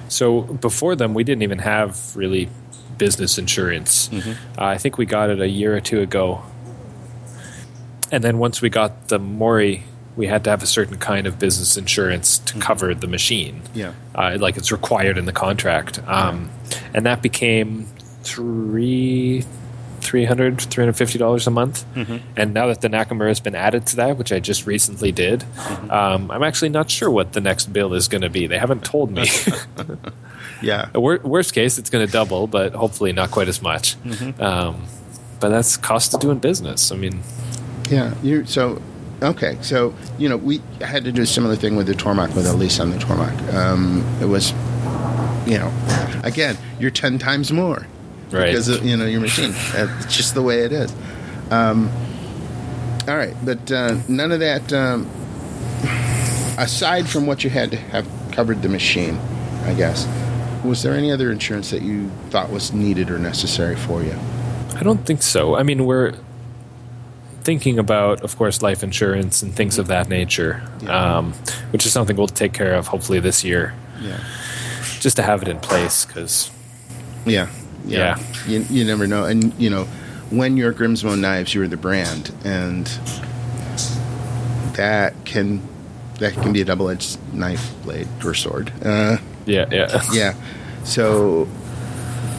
So before them, we didn't even have really business insurance. Mm-hmm. I think we got it a year or two ago. And then once we got the Mori, we had to have a certain kind of business insurance to cover the machine. Yeah. Like it's required in the contract. And that became $350 a month. Mm-hmm. And now that the Nakamura has been added to that, which I just recently did, I'm actually not sure what the next bill is going to be. They haven't told me. Yeah. Worst case, it's going to double, but hopefully not quite as much. Mm-hmm. But that's cost of doing business. I mean, yeah. Okay. So we had to do a similar thing with the Tormach, with a lease on the Tormach. It was, again, you're 10 times more. Right. Because of, your machine. It's just the way it is. All right. But none of that, aside from what you had to have covered the machine, I guess, was there any other insurance that you thought was needed or necessary for you? I don't think so. I mean, we're thinking about, of course, life insurance and things of that nature, which is something we'll take care of hopefully this year. Yeah. Just to have it in place, because... Yeah. You never know. And, when you're Grimsmo Knives, you're the brand. And that can be a double-edged knife, blade, or sword. Yeah. So,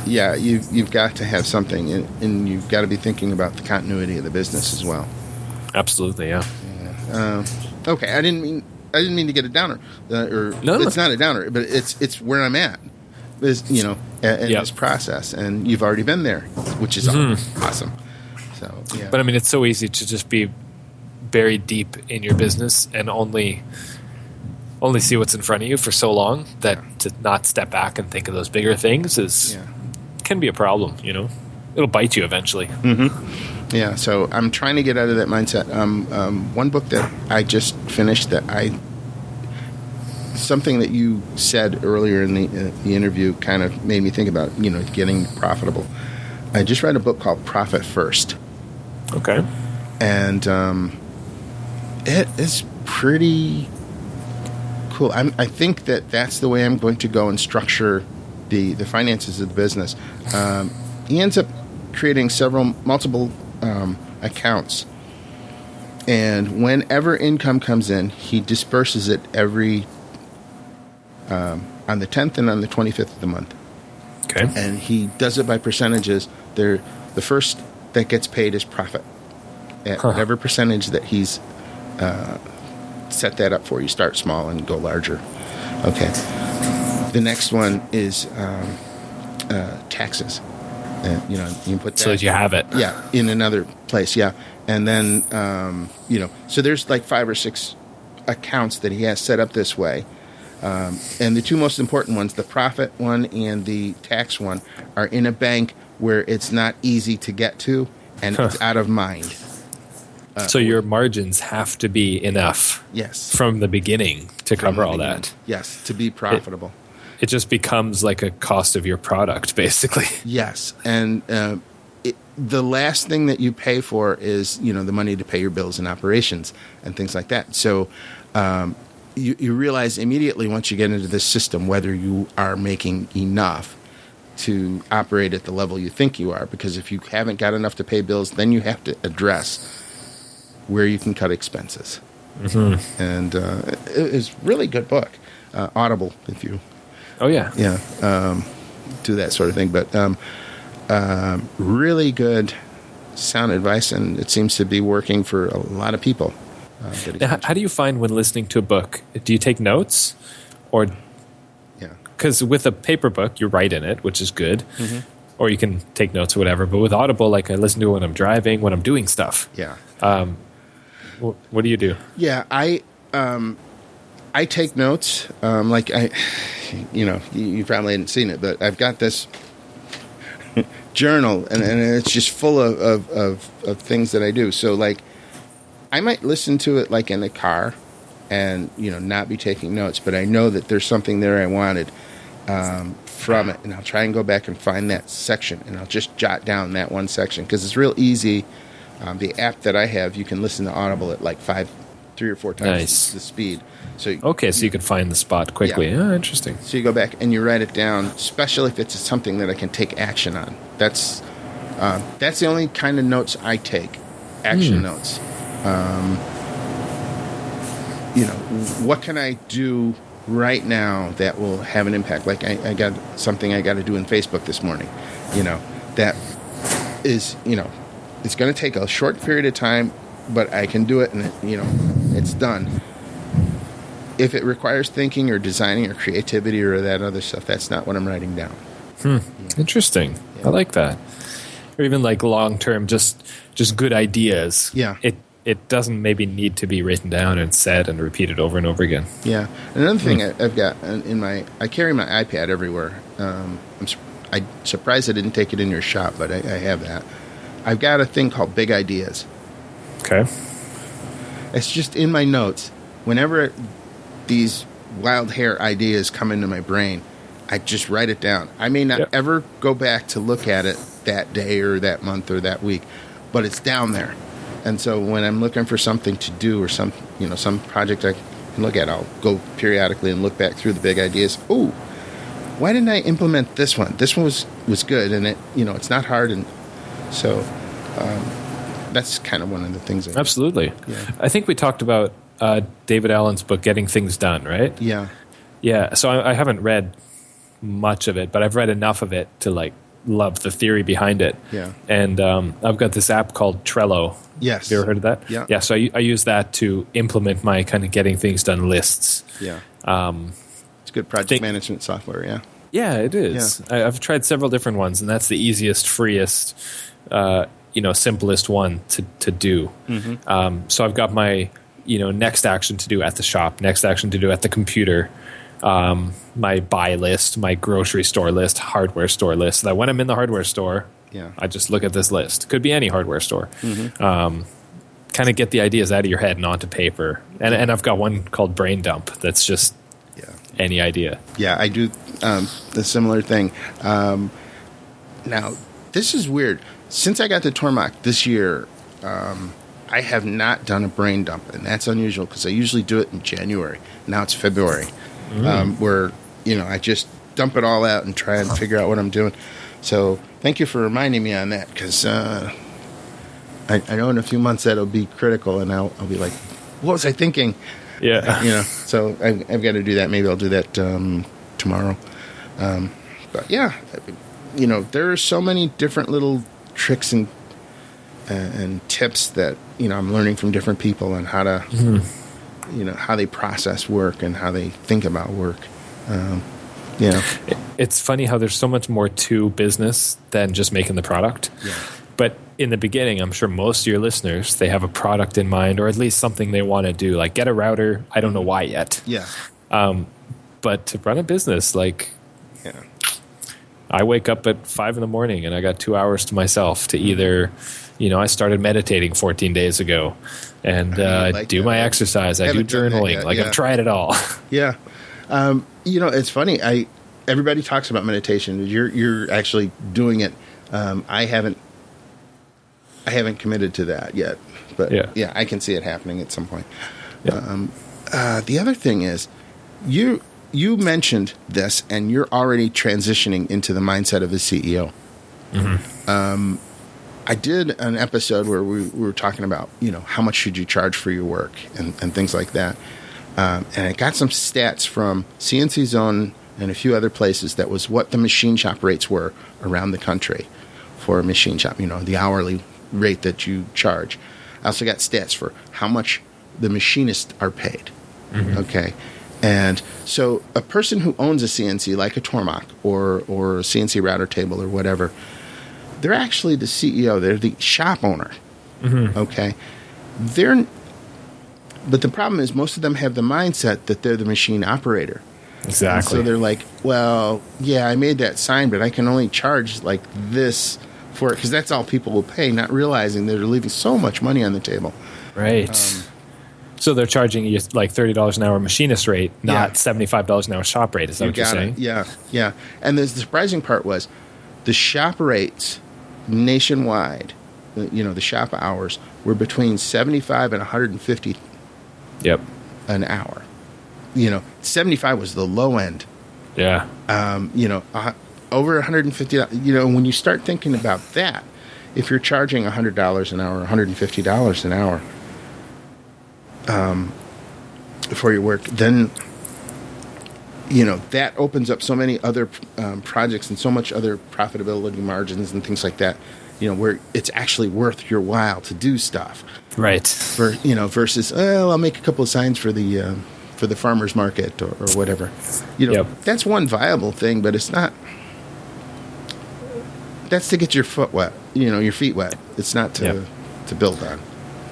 yeah, you've got to have something. And you've got to be thinking about the continuity of the business as well. Absolutely, yeah. Okay, I didn't mean to get a downer. No. It's not a downer, but it's where I'm at. In this process, and you've already been there, which is awesome. So, yeah. But I mean, it's so easy to just be buried deep in your business and only see what's in front of you for so long that to not step back and think of those bigger things can be a problem. It'll bite you eventually. Mm-hmm. Yeah. So I'm trying to get out of that mindset. One book that I just finished something that you said earlier in the interview kind of made me think about, getting profitable. I just read a book called Profit First. Okay. And it is pretty cool. I think that's the way I'm going to go and structure the finances of the business. He ends up creating multiple accounts. And whenever income comes in, he disperses it every on the 10th and on the 25th of the month. Okay. And he does it by percentages. The first that gets paid is profit. At whatever percentage that he's set that up for. You start small and go larger. Okay. The next one is taxes. You can put that. So that you have it. Yeah, in another place, yeah. And then, so there's like 5 or 6 accounts that he has set up this way. And the two most important ones, the profit one and the tax one, are in a bank where it's not easy to get to and it's out of mind. So your margins have to be enough yes, from the beginning to cover all that. Yes, to be profitable. it just becomes like a cost of your product, basically. Yes, and the last thing that you pay for is the money to pay your bills and operations and things like that. So you realize immediately once you get into this system whether you are making enough to operate at the level you think you are. Because if you haven't got enough to pay bills, then you have to address where you can cut expenses. Mm-hmm. And it's a really good book. Audible, if you... Oh, yeah. Yeah. Do that sort of thing. But really good sound advice, and it seems to be working for a lot of people. Now, how do you find when listening to a book? Do you take notes? Or... Yeah. Because with a paper book, you write in it, which is good. Mm-hmm. Or you can take notes or whatever. But with Audible, like I listen to it when I'm driving, when I'm doing stuff. Yeah. What do you do? Yeah, I take notes. Like you probably hadn't seen it, but I've got this journal, and it's just full of things that I do. So like, I might listen to it like in the car, and not be taking notes, but I know that there's something there I wanted from it, and I'll try and go back and find that section, and I'll just jot down that one section because it's real easy. The app that I have, you can listen to Audible at like 3 or 4 times the speed. So you could find the spot quickly. Yeah. Oh, interesting. So you go back and you write it down, especially if it's something that I can take action on. That's the only kind of notes I take, action notes. What can I do right now that will have an impact? Like I got something I got to do in Facebook this morning. That is, it's going to take a short period of time, but I can do it, and it's done. If it requires thinking or designing or creativity or that other stuff, that's not what I'm writing down. Yeah. Interesting. Yeah. I like that. Or even like long-term, just good ideas. Yeah. It doesn't maybe need to be written down and said and repeated over and over again. Yeah. Another thing I've got I carry my iPad everywhere. I'm surprised I didn't take it in your shop, but I have that. I've got a thing called Big Ideas. Okay. It's just in my notes. Whenever these wild hair ideas come into my brain, I just write it down. I may not ever go back to look at it that day or that month or that week, but it's down there. And so when I'm looking for something to do or some project I can look at, I'll go periodically and look back through the big ideas. Oh, why didn't I implement this one? This one was good, and it's not hard, and so that's kind of one of the things. Absolutely. Yeah. I think we talked about David Allen's book, Getting Things Done, right? Yeah. Yeah. So I haven't read much of it, but I've read enough of it to like love the theory behind it. Yeah. And I've got this app called Trello. Yes. Have you ever heard of that? Yeah. Yeah. So I use that to implement my kind of getting things done lists. Yeah. It's good project management software. Yeah. Yeah, it is. Yeah. I've tried several different ones, and that's the easiest, freest, simplest one to do. Mm-hmm. So I've got my, next action to do at the shop, next action to do at the computer, my buy list, my grocery store list, hardware store list. So that when I'm in the hardware store, I just look at this list. Could be any hardware store. Mm-hmm. Kind of get the ideas out of your head and onto paper. And I've got one called Brain Dump that's just any idea. Yeah, I do the similar thing. Now, this is weird. Since I got to Tormach this year, I have not done a brain dump, and that's unusual because I usually do it in January. Now it's February, where I just dump it all out and try and figure out what I'm doing. So thank you for reminding me on that, because I know in a few months that'll be critical, and I'll be like, what was I thinking? Yeah. So I've got to do that. Maybe I'll do that tomorrow. But yeah, there are so many different little tricks and tips that I'm learning from different people and how to how they process work and how they think about work. It's funny how there's so much more to business than just making the product. Yeah. But in the beginning, I'm sure most of your listeners, they have a product in mind, or at least something they want to do, like get a router. I don't know why yet. Yeah. But to run a business, I wake up at 5 a.m. and I got 2 hours to myself to either, I started meditating 14 days ago, and do my exercise. I do journaling. I've tried it all. Yeah. It's funny. everybody talks about meditation. You're actually doing it. I haven't committed to that yet, but yeah, I can see it happening at some point. Yeah. The other thing is, you mentioned this, and you're already transitioning into the mindset of a CEO. Mm-hmm. I did an episode where we were talking about, how much should you charge for your work and things like that. And I got some stats from CNC Zone and a few other places that was what the machine shop rates were around the country for a machine shop, the hourly rate that you charge. I also got stats for how much the machinists are paid. Mm-hmm. Okay. And so a person who owns a CNC, like a Tormach or a CNC router table or whatever, they're actually the CEO. They're the shop owner. Mm-hmm. Okay. But the problem is most of them have the mindset that they're the machine operator. Exactly. And so they're like, well, yeah, I made that sign, but I can only charge like this for it because that's all people will pay, not realizing they're leaving so much money on the table. Right. So they're charging you like $30 an hour machinist rate, not $75 an hour shop rate. Is that what you're saying? Yeah. And the surprising part was the shop rates nationwide, the shop hours were between 75 and 150 an hour. 75 was the low end. Yeah. Over $150, when you start thinking about that, if you're charging $100 an hour, $150 an hour for your work, then, that opens up so many other projects and so much other profitability margins and things like that, where it's actually worth your while to do stuff. Right. Versus, I'll make a couple of signs for the farmer's market or whatever. That's one viable thing, but it's not. That's to get your foot wet, your feet wet. It's not to build on.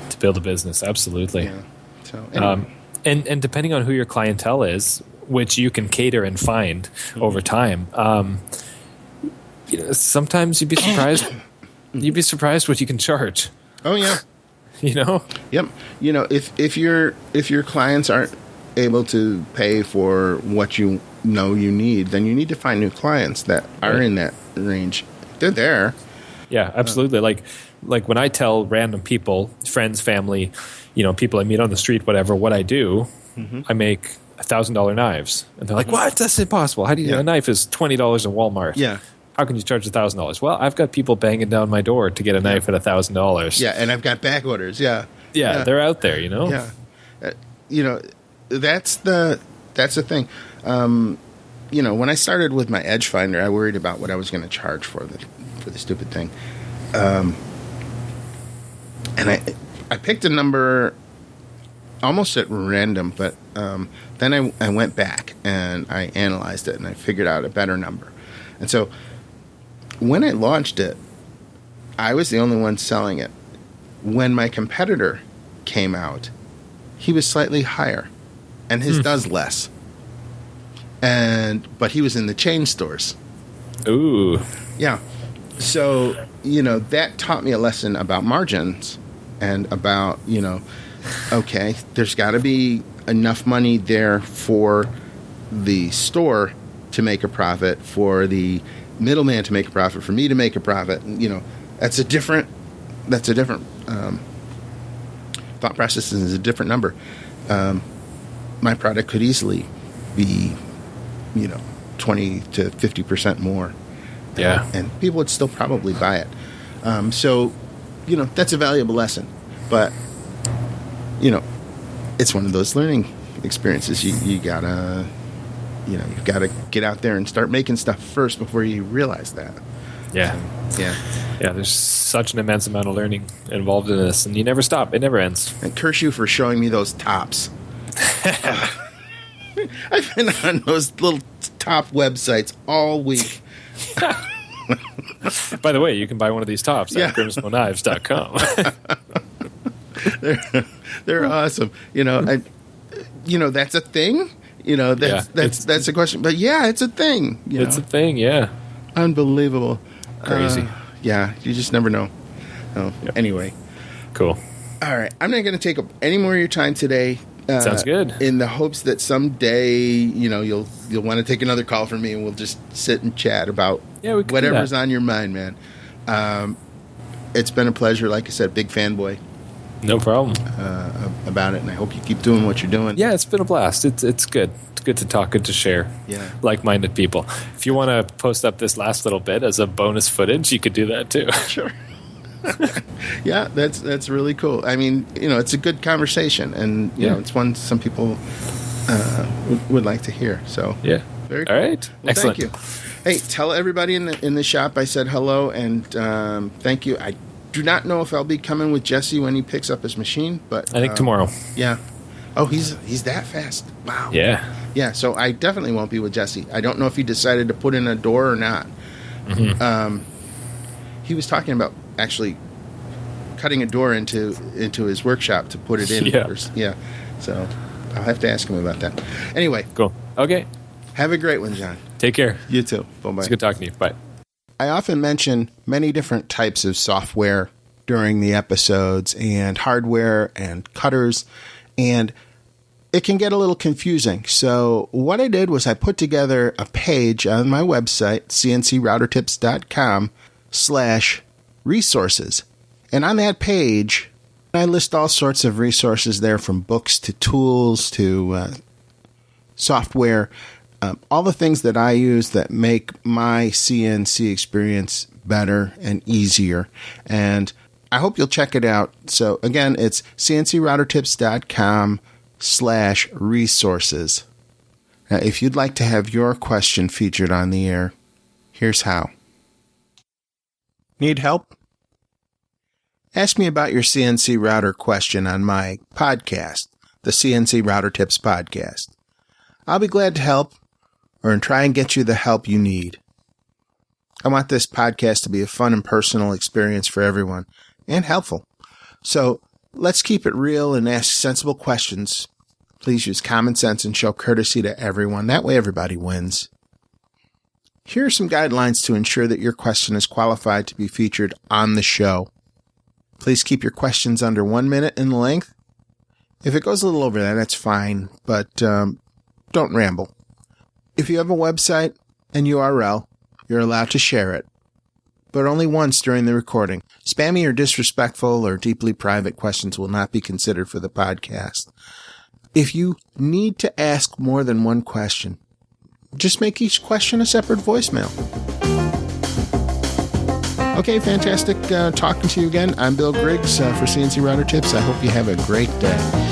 To build a business, absolutely. Yeah. So, anyway. And depending on who your clientele is, which you can cater and find over time, sometimes you'd be surprised. You'd be surprised what you can charge. Oh yeah. Yep. If your clients aren't able to pay for what you need, then you need to find new clients that are in that range. They're there. Yeah, absolutely. Like when I tell random people, friends, family, people I meet on the street, whatever, what I do, I make $1,000 knives, and they're like, "What? That's impossible. How do you? A knife is $20 in Walmart. Yeah. How can you charge $1,000? Well, I've got people banging down my door to get a knife at $1,000. Yeah, and I've got back orders. Yeah, they're out there. Yeah, that's the thing. When I started with my Edge Finder, I worried about what I was going to charge for the stupid thing, and I picked a number almost at random, but then I went back and I analyzed it and I figured out a better number, and so. When I launched it, I was the only one selling it. When my competitor came out, he was slightly higher, and his does less. But he was in the chain stores. Ooh. Yeah. So, that taught me a lesson about margins and about, okay, there's got to be enough money there for the store to make a profit, for the middleman to make a profit, for me to make a profit. That's a different thought process, is a different number. My product could easily be 20 to 50% more, and people would still probably buy it. So that's a valuable lesson, but it's one of those learning experiences. You gotta you've got to get out there and start making stuff first before you realize that. Yeah. So, yeah. There's such an immense amount of learning involved in this, and you never stop. It never ends. And curse you for showing me those tops. I've been on those little top websites all week. By the way, you can buy one of these tops at grimsmoknives.com. They're awesome. That's a thing. That's a question. But yeah, it's a thing. It's a thing, yeah. Unbelievable. Crazy. Yeah, you just never know. Anyway. Cool. All right. I'm not going to take up any more of your time today. Sounds good. In the hopes that someday, you'll want to take another call from me, and we'll just sit and chat about whatever's on your mind, man. It's been a pleasure. Like I said, big fanboy. No problem. About it, and I hope you keep doing what you're doing. Yeah, it's been a blast. It's good. It's good to talk, good to share. Yeah. Like-minded people. If you want to post up this last little bit as a bonus footage, you could do that too. Sure. Yeah, that's really cool. I mean, it's a good conversation, and it's one some people would like to hear. So yeah, very cool. All right, well, excellent. Thank you. Hey, tell everybody in the shop I said hello, and thank you. I do not know if I'll be coming with Jesse when he picks up his machine, but I think tomorrow. Yeah. Oh, he's that fast. Wow. Yeah. Yeah. So I definitely won't be with Jesse. I don't know if he decided to put in a door or not. Mm-hmm. He was talking about actually cutting a door into his workshop to put it in. Yeah. So I'll have to ask him about that. Anyway. Cool. Okay. Have a great one, John. Take care. You too. Bye-bye. It's good talking to you. Bye. I often mention many different types of software during the episodes, and hardware and cutters, and it can get a little confusing. So what I did was I put together a page on my website, cncroutertips.com/resources. And on that page, I list all sorts of resources there, from books to tools to software, all the things that I use that make my CNC experience better and easier. And I hope you'll check it out. So again, it's cncroutertips.com/resources. Now, if you'd like to have your question featured on the air, here's how. Need help? Ask me about your CNC router question on my podcast, the CNC Router Tips Podcast. I'll be glad to help, or try and get you the help you need. I want this podcast to be a fun and personal experience for everyone, and helpful. So let's keep it real and ask sensible questions. Please use common sense and show courtesy to everyone. That way everybody wins. Here are some guidelines to ensure that your question is qualified to be featured on the show. Please keep your questions under 1 minute in length. If it goes a little over that, that's fine, but don't ramble. If you have a website and URL, you're allowed to share it, but only once during the recording. Spammy or disrespectful or deeply private questions will not be considered for the podcast. If you need to ask more than one question, just make each question a separate voicemail. Okay, fantastic talking to you again. I'm Bill Griggs for CNC Router Tips. I hope you have a great day.